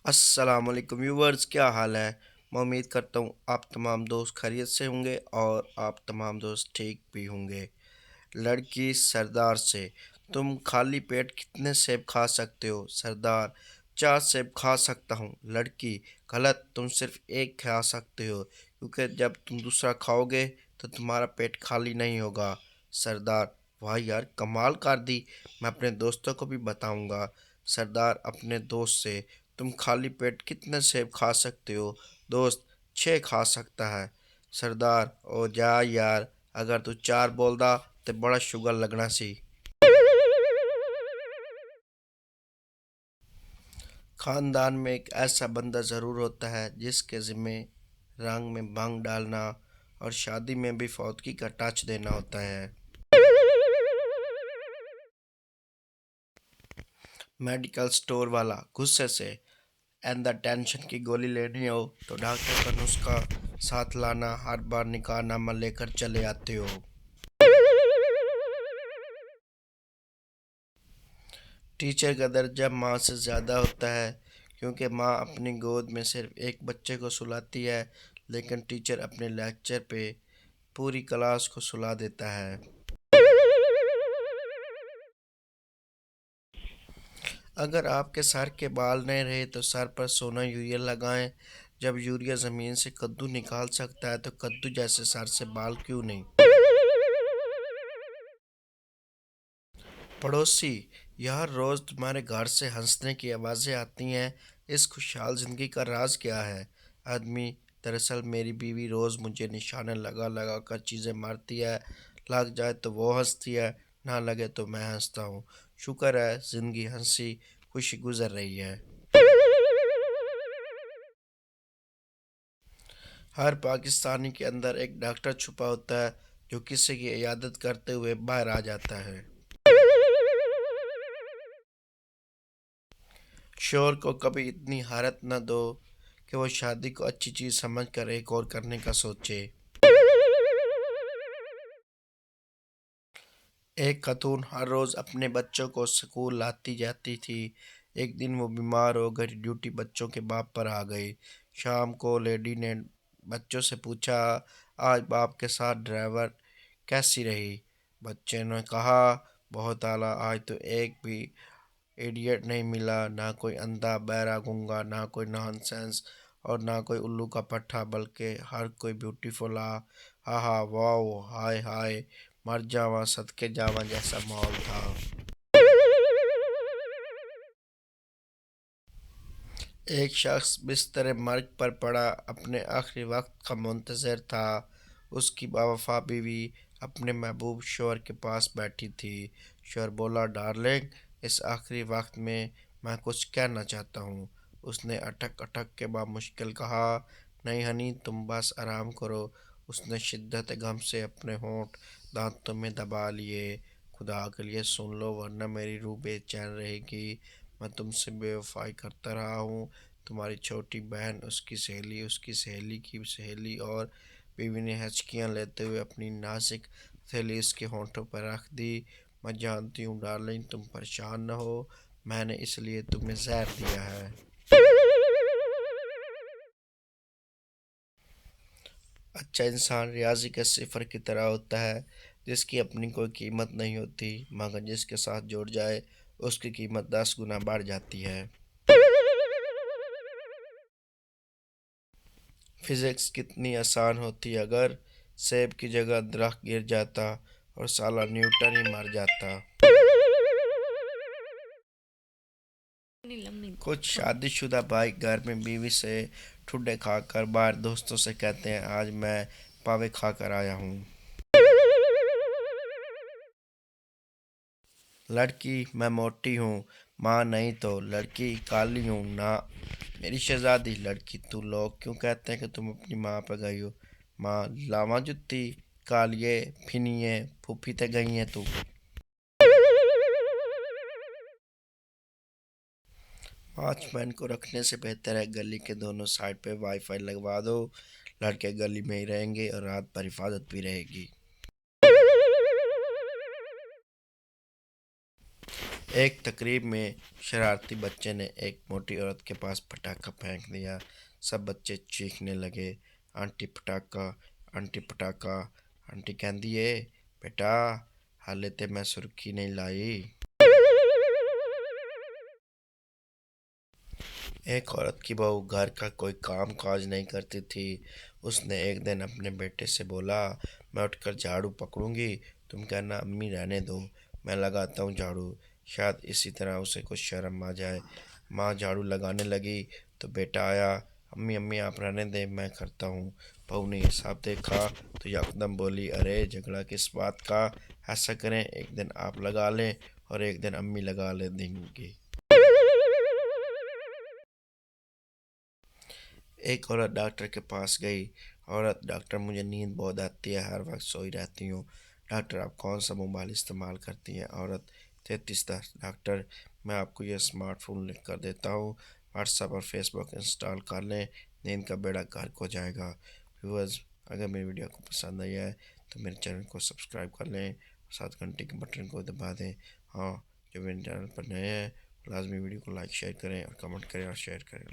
अस्सलामुअलैकुम व्यूवर्स, क्या हाल है। मैं उम्मीद करता हूँ आप तमाम दोस्त खैरियत से होंगे और आप तमाम दोस्त ठीक भी होंगे। लड़की सरदार से, तुम खाली पेट कितने सेब खा सकते हो? सरदार, 4 सेब खा सकता हूँ। लड़की, गलत, तुम सिर्फ एक खा सकते हो, क्योंकि जब तुम दूसरा खाओगे तो तुम्हारा पेट खाली नहीं होगा। सरदार, वाह यार, कमाल कर दी। मैं अपने दोस्तों को भी बताऊंगा। सरदार अपने दोस्त से, तुम खाली पेट कितने सेब खा सकते हो? दोस्त, 6 खा सकता है। सरदार, ओ जा यार, अगर तू 4 बोलदा ते बड़ा शुगर लगना सी। खानदान में एक ऐसा बंदा ज़रूर होता है जिसके ज़िम्मे रंग में भंग डालना और शादी में भी फौतगी का टच देना होता है। मेडिकल स्टोर वाला गुस्से से, एंड द टेंशन की गोली लेनी हो तो डॉक्टर का नुस्खा साथ लाना, हर बार निकाहनामा लेकर चले आते हो। टीचर का दर्जा माँ से ज़्यादा होता है, क्योंकि माँ अपनी गोद में सिर्फ एक बच्चे को सुलाती है, लेकिन टीचर अपने लेक्चर पे पूरी क्लास को सुला देता है। अगर आपके सर के बाल नहीं रहे तो सर पर सोना यूरिया लगाएं। जब यूरिया ज़मीन से कद्दू निकाल सकता है तो कद्दू जैसे सर से बाल क्यों नहीं? पड़ोसी, यार रोज़ तुम्हारे घर से हंसने की आवाज़ें आती हैं। इस खुशहाल ज़िंदगी का राज क्या है? आदमी, दरअसल मेरी बीवी रोज़ मुझे निशाने लगा लगा कर चीज़ें मारती है। लग जाए तो वो हंसती है, ना लगे तो मैं हंसता हूँ। शुक्र है ज़िंदगी हंसी खुशी गुजर रही है। हर पाकिस्तानी के अंदर एक डॉक्टर छुपा होता है जो किसी की इयादत करते हुए बाहर आ जाता है। शोर को कभी इतनी हारत न दो कि वो शादी को अच्छी चीज समझकर एक और करने का सोचे। एक खातून हर रोज अपने बच्चों को स्कूल लाती जाती थी। एक दिन वो बीमार हो गई, ड्यूटी बच्चों के बाप पर आ गई। शाम को लेडी ने बच्चों से पूछा, आज बाप के साथ ड्राइवर कैसी रही? बच्चे ने कहा, बहुत आला, आज तो एक भी इडियट नहीं मिला, ना कोई अंधा बहरा गूंगा, ना कोई नॉनसेंस और ना कोई उल्लू का पट्ठा, बल्कि हर कोई ब्यूटीफुल। हा हा, वाह, हाय हाय, मर जावा सदके जावा जैसा माहौल था। एक शख्स बिस्तर मर्ग पर पड़ा अपने आखिरी वक्त का मुंतज़र था। उसकी बावफा बीवी अपने महबूब शोहर के पास बैठी थी। शोहर बोला, डार्लिंग, इस आखिरी वक्त में मैं कुछ कहना चाहता हूँ। उसने अटक अटक के बाद मुश्किल कहा, नहीं हनी, तुम बस आराम करो। उसने शिद्दत गम से अपने होंठ दांतों में दबा लिए। खुदा के लिए सुन लो, वरना मेरी रूह बेचैन रहेगी। मैं तुमसे बेवफाई करता रहा हूँ। तुम्हारी छोटी बहन, उसकी सहेली, उसकी सहेली की सहेली। और बीवी ने हिचकियाँ लेते हुए अपनी नाजुक हथेली उसके होंठों पर रख दी। मैं जानती हूँ डार्लिंग, तुम परेशान न हो, मैंने इसलिए तुम्हें जहर दिया है। अच्छा इंसान रियाजी के सिफर की तरह होता है, जिसकी अपनी कोई कीमत नहीं होती, मगर जिसके साथ जुड़ जाए उसकी कीमत 10 गुना बढ़ जाती है। फिजिक्स कितनी आसान होती अगर सेब की जगह दरख्त गिर जाता और साला न्यूटन ही मर जाता। कुछ शादीशुदा भाई घर में बीवी से ठुड्डे खाकर बाहर दोस्तों से कहते हैं, आज मैं पावे खाकर आया हूँ। लड़की, मैं मोटी हूँ। माँ, नहीं तो। लड़की, काली हूँ ना, मेरी शहजादी। लड़की, तू, लोग क्यों कहते हैं कि तुम अपनी माँ पे गई हो? माँ, लावा जुत्ती, कालिए फिनिए, फूफी ते गई है तू। वॉचमैन को रखने से बेहतर है गली के दोनों साइड पे वाईफाई लगवा दो। लड़के गली में ही रहेंगे और रात भर हिफाजत भी रहेगी। एक तकरीब में शरारती बच्चे ने एक मोटी औरत के पास पटाखा फेंक दिया। सब बच्चे चीखने लगे, आंटी पटाखा, आंटी पटाखा। आंटी कहती है, बेटा हाले ते मैं सुर्खी नहीं लाई। एक औरत की बहू घर का कोई काम काज नहीं करती थी। उसने एक दिन अपने बेटे से बोला, मैं उठकर झाड़ू पकड़ूंगी, तुम कहना अम्मी रहने दो, मैं लगाता हूँ झाड़ू। शायद इसी तरह उसे कुछ शर्म आ जाए। माँ झाड़ू लगाने लगी तो बेटा आया, अम्मी अम्मी आप रहने दें, मैं करता हूँ। बहू ने ये सब देखा तो यकदम बोली, अरे झगड़ा किस बात का, ऐसा करें एक दिन आप लगा लें और एक दिन अम्मी लगा ले देंगी। एक औरत डॉक्टर के पास गई। औरत, डॉक्टर मुझे नींद बहुत आती है, हर वक्त सोई रहती हूँ। डॉक्टर, आप कौन सा मोबाइल इस्तेमाल करती हैं? औरत, 3310। डॉक्टर, मैं आपको यह स्मार्टफोन लिख कर देता हूँ, व्हाट्सएप और फेसबुक इंस्टॉल कर लें, नींद का बेड़ा गर्क हो जाएगा। व्यूअर्स, अगर मेरी वीडियो को पसंद आई है तो मेरे चैनल को सब्सक्राइब कर लें, साथ घंटी के बटन को दबा दें। हाँ, जो मेरे चैनल पर नए हैं लाजमी वीडियो को लाइक शेयर करें और कमेंट करें और शेयर करें।